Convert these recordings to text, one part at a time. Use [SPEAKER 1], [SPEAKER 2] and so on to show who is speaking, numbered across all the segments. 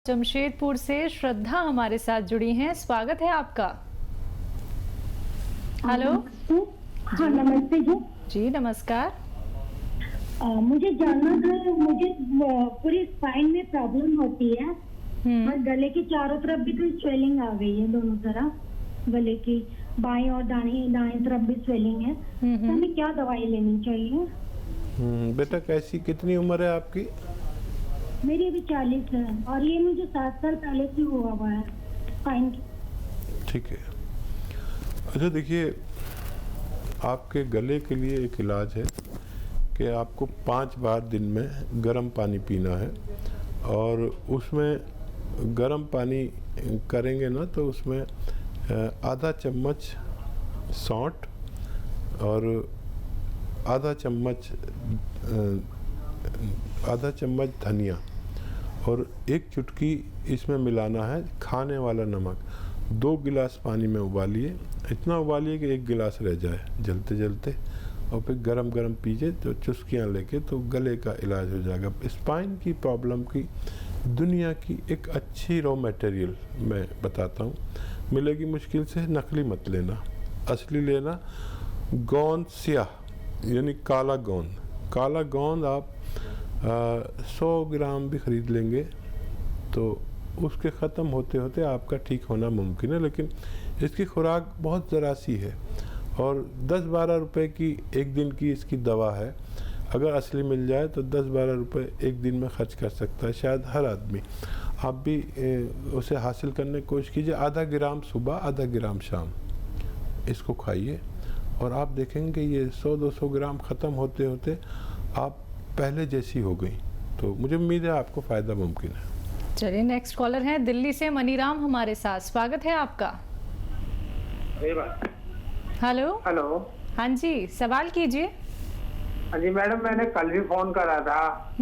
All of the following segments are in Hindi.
[SPEAKER 1] जमशेदपुर से श्रद्धा हमारे साथ जुड़ी हैं। स्वागत है आपका। हेलो।
[SPEAKER 2] हाँ नमस्ते जी।
[SPEAKER 1] जी नमस्कार।
[SPEAKER 2] मुझे जानना था, मुझे पूरी स्पाइन में प्रॉब्लम होती है और गले के चारों तरफ भी तो स्वेलिंग आ गई है, दोनों तरफ गले की बाएं और दाएं तरफ भी स्वेलिंग है। तो हमें क्या दवाई लेनी चाहिए?
[SPEAKER 3] बेटा कैसी कितनी उम्र है आपकी?
[SPEAKER 2] मेरी अभी 40 है और ये मुझे 7 साल पहले से हुआ है स्पाइन की।
[SPEAKER 3] ठीक है। अच्छा देखिए, आपके गले के लिए एक इलाज है कि आपको 5 बार दिन में गर्म पानी पीना है और उसमें गर्म पानी करेंगे ना तो उसमें आधा चम्मच सौंठ और आधा चम्मच धनिया और एक चुटकी इसमें मिलाना है खाने वाला नमक। 2 गिलास पानी में उबालिए, इतना उबालिए कि 1 गिलास रह जाए जलते जलते, और फिर गरम गरम पीजिए तो चुस्कियाँ लेके तो गले का इलाज हो जाएगा। स्पाइन की प्रॉब्लम की दुनिया की एक अच्छी रॉ मटेरियल मैं बताता हूँ, मिलेगी मुश्किल से, नकली मत लेना, असली लेना। गोंद स्याह यानी काला गोंद, काला गोंद आप 100 ग्राम भी ख़रीद लेंगे तो उसके ख़त्म होते होते आपका ठीक होना मुमकिन है, लेकिन इसकी खुराक बहुत ज़रा सी है और 10-12 रुपए की एक दिन की इसकी दवा है। अगर असली मिल जाए तो 10-12 रुपए एक दिन में खर्च कर सकता है शायद हर आदमी। आप भी उसे हासिल करने की कोशिश कीजिए। आधा ग्राम सुबह, आधा ग्राम शाम इसको खाइए और आप देखेंगे ये 100-200 ग्राम ख़त्म होते होते आप पहले जैसी हो गई। तो मुझे उम्मीद है आपको फ़ायदा मुमकिन है।
[SPEAKER 1] चलिए नेक्स्ट कॉलर हैं दिल्ली से मनीराम हमारे साथ। स्वागत है आपका। हेलो।
[SPEAKER 4] हेलो।
[SPEAKER 1] हाँ जी, सवाल कीजिए।
[SPEAKER 4] हाँ जी मैडम, मैंने कल भी फोन करा था।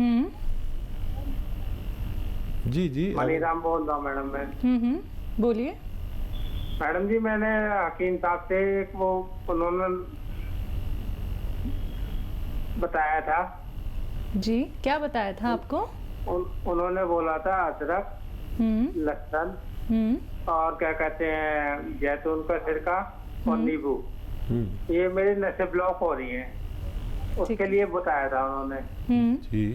[SPEAKER 3] जी जी
[SPEAKER 4] मनीराम बोल रहा हूँ मैडम मैं।
[SPEAKER 1] बोलिए।
[SPEAKER 4] मैडम जी, मैंने हकीम साहब से एक वो उन्होंने बताया था।
[SPEAKER 1] जी क्या बताया था आपको?
[SPEAKER 4] उन्होंने बोला था अदरक, लहसुन और क्या कहते हैं जैतून का सिरका और नींबू, ये मेरी नसें ब्लॉक हो रही हैं, उसके लिए बताया था उन्होंने।
[SPEAKER 3] जी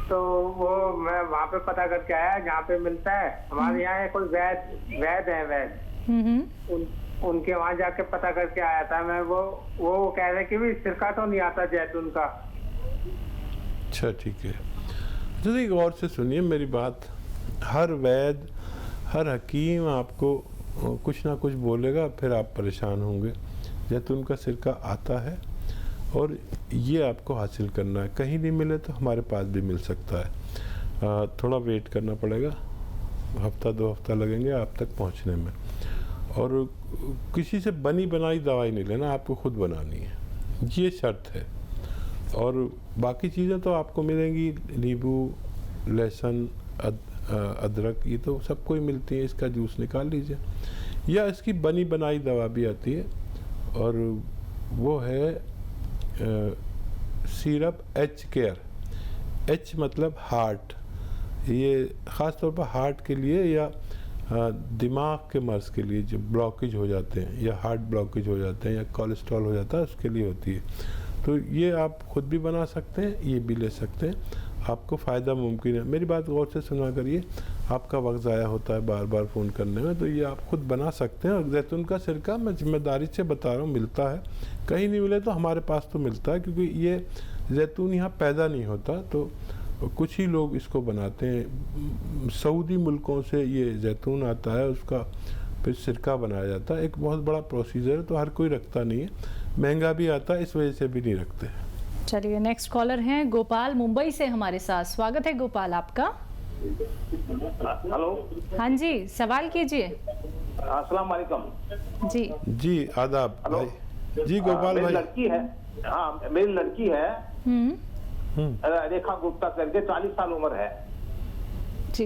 [SPEAKER 4] तो वो मैं वहाँ पे पता करके आया जहाँ पे मिलता है। हमारे यहाँ कोई वैद है उनके वहाँ जाके पता करके आया था मैं। वो कह रहे कि भी सिरका तो नहीं आता जैतून का।
[SPEAKER 3] अच्छा ठीक है। तो देखिए गौर से सुनिए मेरी बात। हर वैद, हर हकीम आपको कुछ ना कुछ बोलेगा, फिर आप परेशान होंगे। जैतून का सिरका आता है और ये आपको हासिल करना है। कहीं नहीं मिले तो हमारे पास भी मिल सकता है। थोड़ा वेट करना पड़ेगा, हफ्ता 2 हफ्ता लगेंगे आप तक पहुंचने में। और किसी से बनी बनाई दवाई नहीं लेना, आपको खुद बनानी है, ये शर्त है। और बाकी चीज़ें तो आपको मिलेंगी, नींबू, लहसुन, अदरक, ये तो सबको ही मिलती है। इसका जूस निकाल लीजिए, या इसकी बनी बनाई दवा भी आती है और वो है सिरप एच केयर। एच मतलब हार्ट, ये ख़ास तौर पर हार्ट के लिए या दिमाग के मर्ज़ के लिए जो ब्लॉकेज हो जाते हैं या हार्ट ब्लॉकेज हो जाते हैं या कोलेस्ट्रॉल हो जाता है, उसके लिए होती है। तो ये आप खुद भी बना सकते हैं, ये भी ले सकते हैं, आपको फ़ायदा मुमकिन है। मेरी बात गौर से सुना करिए, आपका वक्त ज़ाया होता है बार बार फ़ोन करने में, तो ये आप खुद बना सकते हैं। और जैतून का सिरका मैं जिम्मेदारी से बता रहा हूँ, मिलता है। कहीं नहीं मिले तो हमारे पास तो मिलता है, क्योंकि ये जैतून यहाँ पैदा नहीं होता, तो कुछ ही लोग इसको बनाते हैं। सऊदी मुल्कों से ये जैतून आता है, उसका फिर सिरका बनाया जाता है। एक बहुत बड़ा प्रोसीजर है, तो हर कोई रखता नहीं है, महंगा भी आता है, इस वजह से भी नहीं रखते।
[SPEAKER 1] चलिए नेक्स्ट कॉलर हैं गोपाल मुंबई से हमारे साथ। स्वागत है गोपाल आपका।
[SPEAKER 5] हेलो।
[SPEAKER 1] हाँ जी, सवाल कीजिए।
[SPEAKER 5] अस्सलाम वालेकुम।
[SPEAKER 3] जी आदाब भाई। जी गोपाल भाई।
[SPEAKER 5] लड़की है, हाँ मेरी लड़की है रेखा गुप्ता करके, 40 साल उम्र है
[SPEAKER 1] जी।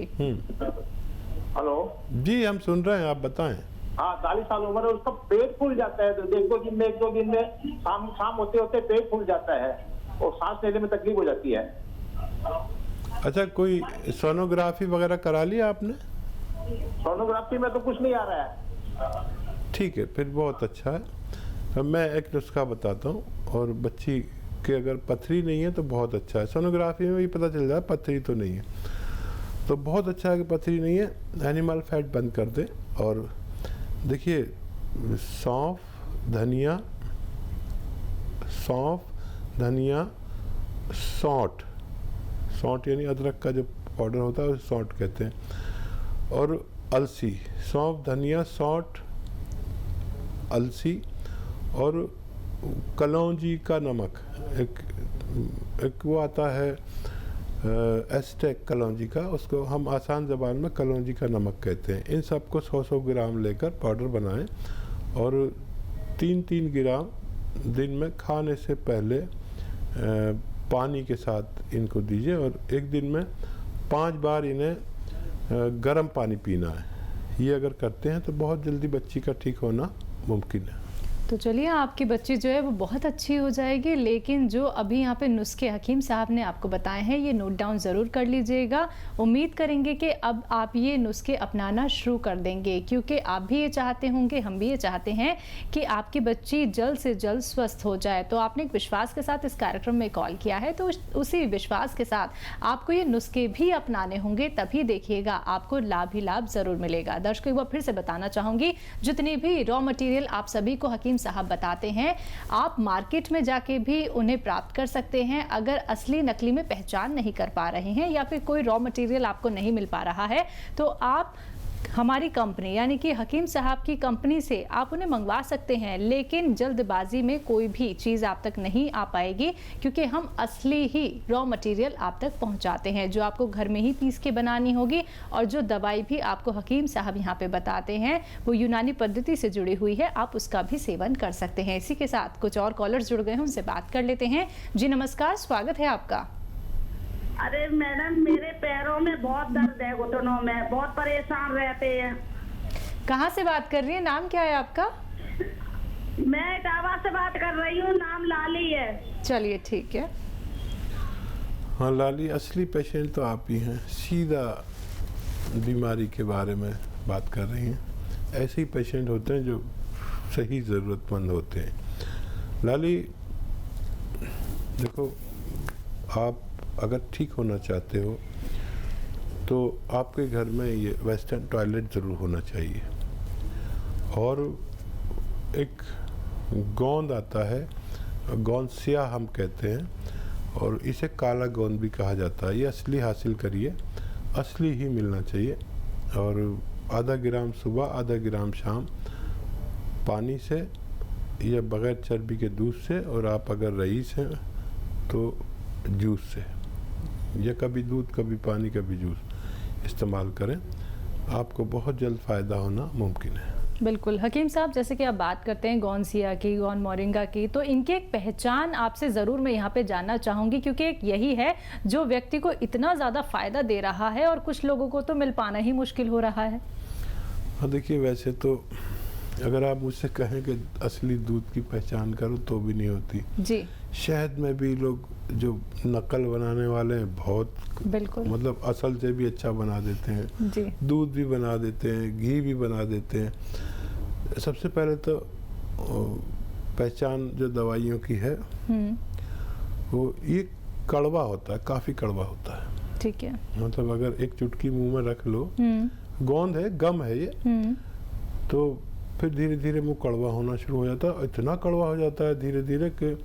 [SPEAKER 5] हेलो
[SPEAKER 3] जी हम सुन रहे हैं, आप बताएं।
[SPEAKER 5] हाँ 40 साल उम्र है, उसका पेट फूल जाता है। तो एक दो दिन में शाम होते होते पेट फूल जाता है और सांस लेने में तकलीफ हो जाती है।
[SPEAKER 3] अच्छा, कोई सोनोग्राफी वगैरह करा लिया आपने?
[SPEAKER 5] सोनोग्राफी में तो कुछ नहीं आ रहा है।
[SPEAKER 3] ठीक है, फिर बहुत अच्छा है। अब मैं एक नुस्खा बताता हूँ, और बच्ची के अगर पथरी नहीं है तो बहुत अच्छा है। सोनोग्राफी में भी पता चल जाए पथरी तो नहीं है, तो बहुत अच्छा है कि पथरी नहीं है। एनिमल फैट बंद कर दे। और देखिए, सौंफ धनिया, सौंठ यानी अदरक का जो पाउडर होता है उसे सौंठ कहते हैं, और अलसी, सौंफ धनिया सौंठ अलसी, और कलौंजी का नमक, एक वो आता है एस्टेक कलौंजी का, उसको हम आसान ज़बान में कलौंजी का नमक कहते हैं। इन सबको 100-100 ग्राम लेकर पाउडर बनाएं, और 3-3 ग्राम दिन में खाने से पहले पानी के साथ इनको दीजिए, और एक दिन में 5 बार इन्हें गर्म पानी पीना है। ये अगर करते हैं तो बहुत जल्दी बच्ची का ठीक होना मुमकिन है।
[SPEAKER 1] तो चलिए, आपकी बच्ची जो है वो बहुत अच्छी हो जाएगी। लेकिन जो अभी यहाँ पे नुस्खे हकीम साहब ने आपको बताए हैं, ये नोट डाउन ज़रूर कर लीजिएगा। उम्मीद करेंगे कि अब आप ये नुस्खे अपनाना शुरू कर देंगे, क्योंकि आप भी ये चाहते होंगे, हम भी ये चाहते हैं कि आपकी बच्ची जल्द से जल्द स्वस्थ हो जाए। तो आपने एक विश्वास के साथ इस कार्यक्रम में कॉल किया है, तो उसी विश्वास के साथ आपको ये नुस्खे भी अपनाने होंगे, तभी देखिएगा आपको लाभ ही लाभ ज़रूर मिलेगा। दर्शकों, एक बार फिर से बताना चाहूँगी, जितनी भी रॉ मटीरियल आप सभी को हकीम साहब बताते हैं, आप मार्केट में जाके भी उन्हें प्राप्त कर सकते हैं। अगर असली नकली में पहचान नहीं कर पा रहे हैं, या फिर कोई रॉ मटेरियल आपको नहीं मिल पा रहा है, तो आप हमारी कंपनी यानी कि हकीम साहब की कंपनी से आप उन्हें मंगवा सकते हैं। लेकिन जल्दबाजी में कोई भी चीज़ आप तक नहीं आ पाएगी, क्योंकि हम असली ही रॉ मटेरियल आप तक पहुंचाते हैं, जो आपको घर में ही पीस के बनानी होगी। और जो दवाई भी आपको हकीम साहब यहाँ पे बताते हैं, वो यूनानी पद्धति से जुड़ी हुई है, आप उसका भी सेवन कर सकते हैं। इसी के साथ कुछ और कॉलर्स जुड़ गए हैं, उनसे बात कर लेते हैं। जी नमस्कार, स्वागत है आपका।
[SPEAKER 6] अरे मैडम, मेरे पैरों में बहुत दर्द है, घुटनों में, बहुत परेशान रहते हैं।
[SPEAKER 1] कहाँ से बात कर रही है, नाम क्या है आपका?
[SPEAKER 6] मैं इटावा से बात कर रही हूँ, नाम लाली है।
[SPEAKER 1] चलिए ठीक है।
[SPEAKER 3] हाँ लाली, असली पेशेंट तो आप ही हैं, सीधा बीमारी के बारे में बात कर रही हैं। ऐसे ही पेशेंट होते हैं जो सही ज़रूरतमंद होते हैं। लाली देखो, आप अगर ठीक होना चाहते हो तो आपके घर में ये वेस्टर्न टॉयलेट ज़रूर होना चाहिए, और एक गोंद आता है, गोंद स्याह हम कहते हैं, और इसे काला गोंद भी कहा जाता है। ये असली हासिल करिए, असली ही मिलना चाहिए। और आधा ग्राम सुबह, आधा ग्राम शाम, पानी से या बग़ैर चर्बी के दूध से, और आप अगर रईस हैं तो जूस से, या कभी दूध कभी पानी कभी जूस इस्तेमाल करें, आपको बहुत जल्द फ़ायदा होना मुमकिन है।
[SPEAKER 1] बिल्कुल हकीम साहब, जैसे कि आप बात करते हैं गोंसिया की, गोन मोरिंगा की, तो इनकी एक पहचान आपसे ज़रूर मैं यहाँ पे जानना चाहूँगी, क्योंकि एक यही है जो व्यक्ति को इतना ज़्यादा फ़ायदा दे रहा है, और कुछ लोगों को तो मिल पाना ही मुश्किल हो रहा है।
[SPEAKER 3] हाँ देखिए, वैसे तो अगर आप मुझसे कहें कि असली दूध की पहचान करो तो भी नहीं होती
[SPEAKER 1] जी।
[SPEAKER 3] शहद में भी लोग जो नकल बनाने वाले हैं, बहुत
[SPEAKER 1] बिल्कुल,
[SPEAKER 3] मतलब असल से भी अच्छा बना देते हैं
[SPEAKER 1] जी।
[SPEAKER 3] दूध भी बना देते हैं, घी भी बना देते हैं। सबसे पहले तो पहचान जो दवाइयों की है वो ये कड़वा होता है, काफ़ी कड़वा होता है।
[SPEAKER 1] ठीक है।
[SPEAKER 3] मतलब अगर एक चुटकी मुंह में रख लो, गोंद है, गम है ये, तो फिर धीरे धीरे मुंह कड़वा होना शुरू हो जाता है। इतना कड़वा हो जाता है धीरे धीरे कि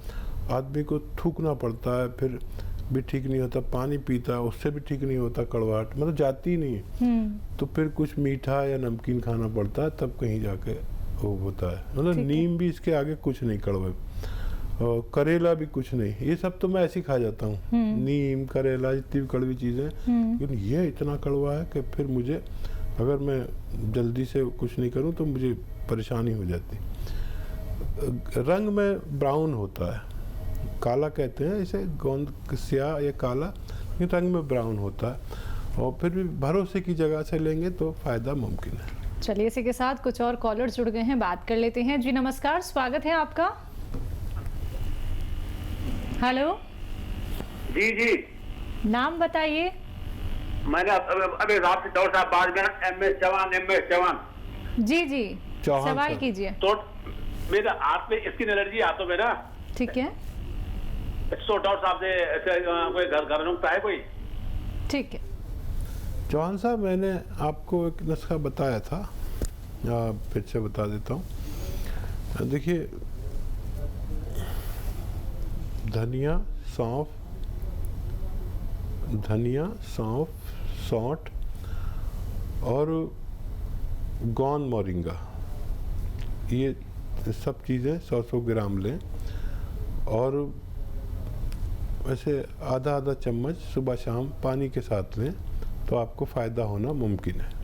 [SPEAKER 3] आदमी को थूकना पड़ता है, फिर भी ठीक नहीं होता। पानी पीता है, उससे भी ठीक नहीं होता, कड़वाहट मतलब जाती ही नहीं। तो फिर कुछ मीठा या नमकीन खाना पड़ता है, तब कहीं जाके वो होता है। मतलब नीम भी इसके आगे कुछ नहीं कड़वा, और करेला भी कुछ नहीं। ये सब तो मैं ऐसे ही खा जाता हूँ, नीम करेला जितनी भी कड़वी चीज़ें, लेकिन ये इतना कड़वा है कि फिर मुझे, अगर मैं जल्दी से कुछ नहीं करूँ तो मुझे परेशानी हो जाती। रंग में ब्राउन होता है, काला कहते हैं इसे, गोंद स्याह या काला, लेकिन रंग में ब्राउन होता है। और फिर भी भरोसे की जगह से लेंगे तो फ़ायदा मुमकिन है।
[SPEAKER 1] चलिए, इसी के साथ कुछ और कॉलर जुड़ गए हैं, बात कर लेते हैं। जी नमस्कार, स्वागत है आपका। हेलो
[SPEAKER 7] जी जी,
[SPEAKER 1] नाम बताइए।
[SPEAKER 5] मैंने अभी रात से डॉक्टर साहब बाद में MS चौहान
[SPEAKER 1] जी जी
[SPEAKER 3] चौहान
[SPEAKER 1] सवाल
[SPEAKER 3] साहब।
[SPEAKER 1] कीजिए।
[SPEAKER 5] तो मेरे हाथ में स्किन एलर्जी हाथों में ना,
[SPEAKER 1] ठीक है
[SPEAKER 5] तो डॉक्टर साहब से ऐसे कोई घर नुस्खा है कोई?
[SPEAKER 1] ठीक है।
[SPEAKER 3] चौहान साहब, मैंने आपको एक नुस्खा बताया था, फिर से बता देता हूँ। देखिए, धनिया, सौंफ, सौंठ और गौन मोरिंगा, ये सब चीज़ें 100-100 ग्राम लें और वैसे आधा चम्मच सुबह शाम पानी के साथ लें तो आपको फ़ायदा होना मुमकिन है।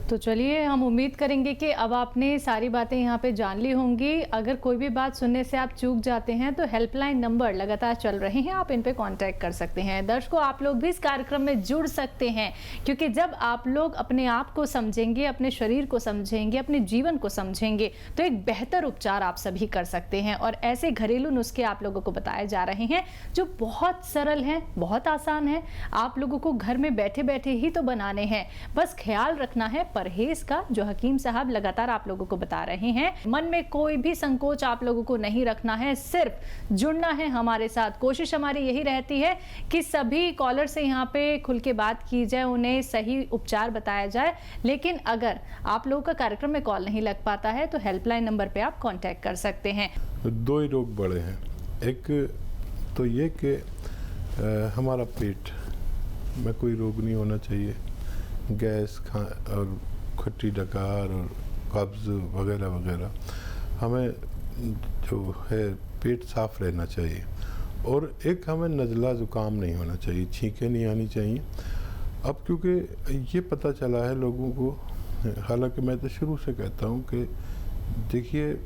[SPEAKER 1] तो चलिए, हम उम्मीद करेंगे कि अब आपने सारी बातें यहाँ पे जान ली होंगी। अगर कोई भी बात सुनने से आप चूक जाते हैं तो हेल्पलाइन नंबर लगातार चल रहे हैं, आप इन पे कांटेक्ट कर सकते हैं। दर्शकों, आप लोग भी इस कार्यक्रम में जुड़ सकते हैं, क्योंकि जब आप लोग अपने आप को समझेंगे, अपने शरीर को समझेंगे, अपने जीवन को समझेंगे, तो एक बेहतर उपचार आप सभी कर सकते हैं। और ऐसे घरेलू नुस्खे आप लोगों को बताए जा रहे हैं जो बहुत सरल हैं, बहुत आसान है, आप लोगों को घर में बैठे बैठे ही तो बनाने हैं। बस ख्याल रखना है परहेज का, जो हकीम साहब लगातार आप लोगों को बता रहे हैं। मन में कोई भी संकोच आप लोगों को नहीं रखना है, सिर्फ जुड़ना है हमारे साथ। कोशिश हमारी यही रहती है कि सभी कॉलर से यहाँ पे खुल के बात की जाए, उन्हें सही उपचार बताया जाए। लेकिन अगर आप लोगों का कार्यक्रम में कॉल नहीं लग पाता है तो हेल्पलाइन नंबर पे आप कांटेक्ट कर सकते हैं।
[SPEAKER 3] दो ही रोग बड़े हैं, एक तो ये कि हमारा पेट में कोई रोग नहीं होना चाहिए, गैस और खट्टी डकार और कब्ज़ वगैरह वगैरह, हमें जो है पेट साफ रहना चाहिए। और एक हमें नज़ला ज़ुकाम नहीं होना चाहिए, छींकें नहीं आनी चाहिए। अब क्योंकि ये पता चला है लोगों को, हालांकि मैं तो शुरू से कहता हूँ कि देखिए,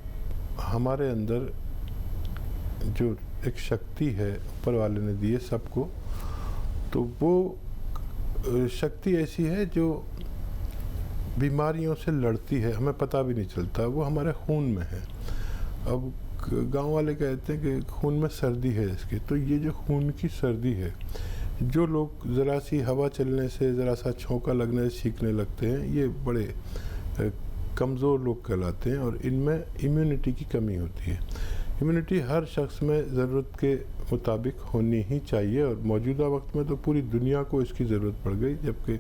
[SPEAKER 3] हमारे अंदर जो एक शक्ति है ऊपर वाले ने दी है सबको, तो वो शक्ति ऐसी है जो बीमारियों से लड़ती है, हमें पता भी नहीं चलता, वो हमारे खून में है। अब गांव वाले कहते हैं कि खून में सर्दी है इसकी, तो ये जो खून की सर्दी है, जो लोग ज़रा सी हवा चलने से, ज़रा सा छौंका लगने से सीखने लगते हैं, ये बड़े कमज़ोर लोग कहलाते हैं और इनमें इम्यूनिटी की कमी होती है। इम्यूनिटी हर शख्स में ज़रूरत के मुताबिक होनी ही चाहिए और मौजूदा वक्त में तो पूरी दुनिया को इसकी ज़रूरत पड़ गई, जबकि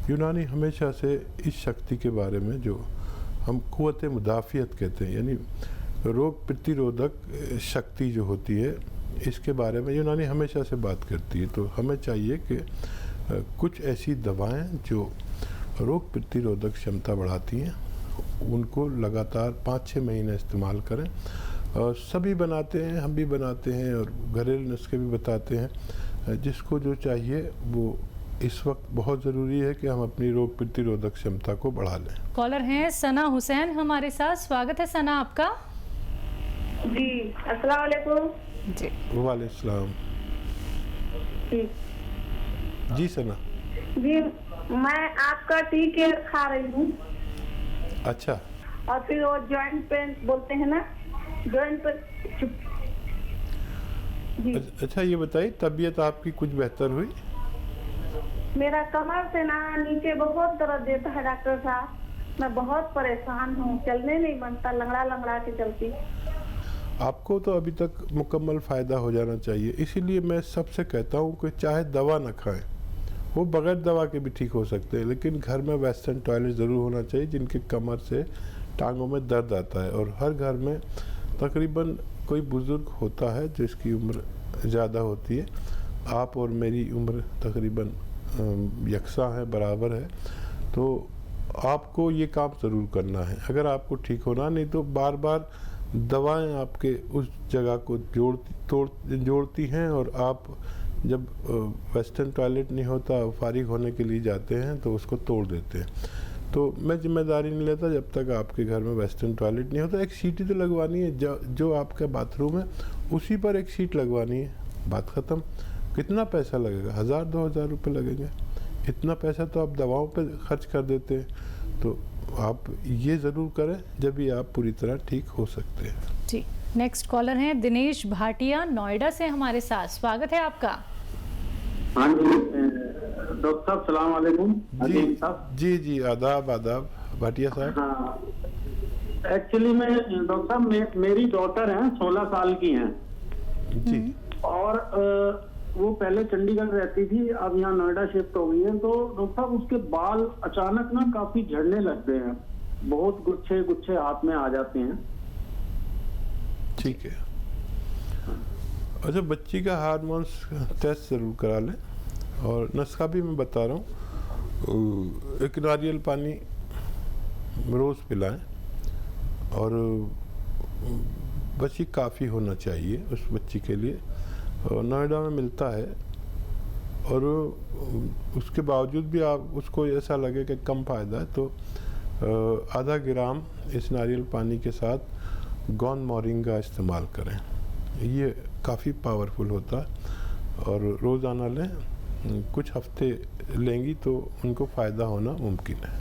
[SPEAKER 3] यूनानी हमेशा से इस शक्ति के बारे में, जो हम क़ुव्वत मुदाफ़ियत कहते हैं, यानी रोग प्रतिरोधक शक्ति जो होती है, इसके बारे में यूनानी हमेशा से बात करती है। तो हमें चाहिए कि कुछ ऐसी दवाएं जो रोग प्रतिरोधक क्षमता बढ़ाती हैं, उनको लगातार 5-6 महीने इस्तेमाल करें। और सभी बनाते हैं, हम भी बनाते हैं और घरेलू नुस्खे भी बताते हैं। जिसको जो चाहिए वो, इस वक्त बहुत ज़रूरी है कि हम अपनी रोग प्रतिरोधक क्षमता को बढ़ा लें।
[SPEAKER 1] कॉलर हैं सना हुसैन हमारे साथ, स्वागत है सना आपका।
[SPEAKER 6] जी अस्सलाम वालेकुम।
[SPEAKER 1] जी
[SPEAKER 3] वालेकुम जी सना
[SPEAKER 6] जी, मैं आपका टी केयर खा रही हूँ।
[SPEAKER 3] अच्छा,
[SPEAKER 6] और फिर वो जॉइंट पेन बोलते हैं ना, जॉइंट पेन जी।
[SPEAKER 3] अच्छा ये बताइए, तबीयत आपकी कुछ बेहतर हुई?
[SPEAKER 6] मेरा कमर से ना नीचे बहुत दर्द देता है डॉक्टर साहब, मैं बहुत परेशान हूँ, चलने नहीं बनता, लंगड़ा लंगड़ा के चलती।
[SPEAKER 3] आपको तो अभी तक मुकम्मल फ़ायदा हो जाना चाहिए, इसीलिए मैं सबसे कहता हूँ कि चाहे दवा न खाएं, वो बगैर दवा के भी ठीक हो सकते हैं, लेकिन घर में वेस्टर्न टॉयलेट ज़रूर होना चाहिए जिनके कमर से टांगों में दर्द आता है। और हर घर में तकरीबन कोई बुज़ुर्ग होता है जिसकी उम्र ज़्यादा होती है। आप और मेरी उम्र तकरीबन यकसा है, बराबर है, तो आपको ये काम ज़रूर करना है अगर आपको ठीक होना। नहीं तो बार बार दवाएं आपके उस जगह को जोड़ती हैं और आप जब वेस्टर्न टॉयलेट नहीं होता, फारिग होने के लिए जाते हैं तो उसको तोड़ देते हैं। तो मैं जिम्मेदारी नहीं लेता जब तक आपके घर में वेस्टर्न टॉयलेट नहीं होता। एक सीट ही तो लगवानी है, जो आपका बाथरूम है उसी पर एक सीट लगवानी है, बात ख़त्म। कितना पैसा लगेगा? 1000-2000 रुपये लगेंगे। इतना पैसा तो आप दवाओं पे खर्च कर देते हैं। तो आप ये ज़रूर करें जब भी आप पूरी तरह ठीक हो सकते हैं।
[SPEAKER 1] जी, नेक्स्ट कॉलर हैं दिनेश भाटिया नोएडा से हमारे साथ, स्वागत है आपका।
[SPEAKER 5] हाँ जी, डॉक्टर साहब सलाम वालेकुम।
[SPEAKER 3] जी जी आदाब आदाब भाटिया साहब।
[SPEAKER 5] हाँ एक्चुअली मैं डॉक्टर साहब मेरी डॉटर है 16 साल की हैं
[SPEAKER 3] जी।
[SPEAKER 5] और वो पहले चंडीगढ़ रहती थी, अब यहाँ नोएडा शिफ्ट हो गई है। तो डॉक्टर साहब उसके बाल अचानक ना काफी झड़ने लग गए हैं, बहुत गुच्छे गुच्छे हाथ में आ जाते हैं।
[SPEAKER 3] ठीक है, अच्छा बच्ची का हार्मोन्स टेस्ट ज़रूर करा लें और नुस्खा भी मैं बता रहा हूँ। एक नारियल पानी रोज़ पिलाएं और बच्ची काफ़ी होना चाहिए उस बच्ची के लिए, और नोएडा में मिलता है। और उसके बावजूद भी आप उसको ऐसा लगे कि कम फ़ायदा है तो आधा ग्राम इस नारियल पानी के साथ गौन मोरिंगा इस्तेमाल करें, ये काफ़ी पावरफुल होता है। और रोज़ाना लें, कुछ हफ्ते लेंगी तो उनको फ़ायदा होना मुमकिन है।